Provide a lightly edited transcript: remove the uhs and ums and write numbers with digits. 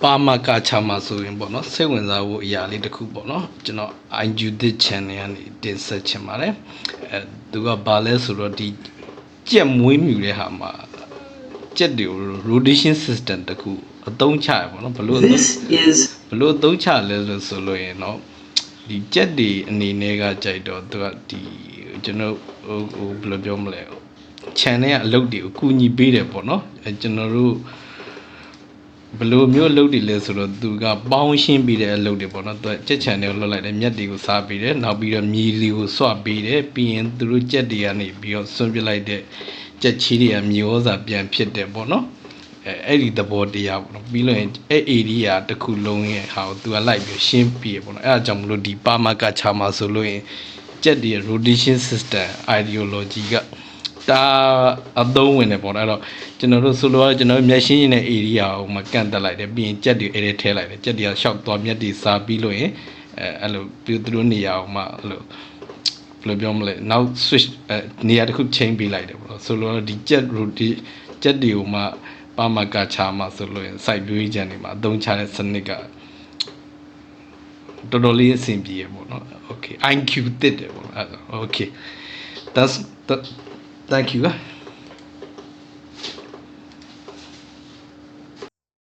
ပါမကချာမှာဆိုရင်ပေါ့နော်စိတ်ဝင်စားဖို့အရာလေးတစ်ခုပေါ့နော်ကျွန်တော် iJudith channel ကနေတင်ဆက်ချင်ပါတယ်သူကဘာလဲဆိုတော့ဒီကြက်မွေးမြူတဲ့ဟာမှာကြက်တွေကို rotation system တခုအသုံးချရပေါ့နော်ဘလို့အသုံးချလဲဆိုလို့ရင်တော့ဒီကြက်တွေအနေနဲ့ကကြိုက်တော့သူကဒီကျွန်တော်ဘယ်လိုပြောမလဲ channel ကအလုပ်တွေကိုကူညီပေးတယ်ပေါ့နော်ကျွန်တော်တို့ဘယ်လိုမျိုးအလုပ်တွေလဲဆိုတော့သူကပေါင်းရှင်းပေးတဲ့အလုပ်တွေပေါ့နော်သူကြက် channel ကိုလွှတ်လိုက်တယ်မြက်တွေကိုစားပေးတယ်နောက်ပြီးတော့မြေတွေကိုဆွပေးတယ်ပြီးရင်သူတို့ကြက်တွေကနေပြီးတော့ဆွန့်ပစ်လိုက်တဲ့ကြက်ချီးတွေကမြေဩဇာပြန်ဖြစ်တယ်ပေါ့နော်အဲ့ဒီသဘောတရားပေါ့နော်ပြီးလို့ရင်အဲ့ area တစ်ခုလုံးရဲ့ဟာကိုသူကလိုက်ပြီးရှင်းပြပေါ့နော်အဲ့ဒါကြောင့်မလို့ဒီပါမကချာမှာဆိုလို့ရင်ကြက်တွေ rotation system ideology ကဒါအသုံးဝင်တယ်ပေါ့နော်အဲ့တော့ကျွန်တော်တို့ဆိုလိုကျွန်တော်မျက်ရှင်းနေတဲ့ area ကိုမကန့်တက်လိုက်တယ်ပြီးရင်ကြက်တွေအဲ့ထဲထဲလိုက်တယ်ကြက်တွေကရှောက်သွားမျက်တွေစားပြီးလို့ရင်အဲ့လိုပြီးသူတို့နေရာကိုမှအဲ့လိုဘယ်လိုပြောမလဲနောက် switch နေရာတစ်ခု change ပေးလိုက်တယ်ပေါ့နော်ဆိုလိုဒီကြက်တွေကိုမှပါမကချာမှာဆိုလို့ရင်စိုက်ပျိုးရေးခြံတွေမှာအသုံးချတဲ့စနစ်ကတော်တော်လေးအဆင်ပြေရပေါ့နော် okay IQ တစ်တယ်ပေါ့နော် okay thank you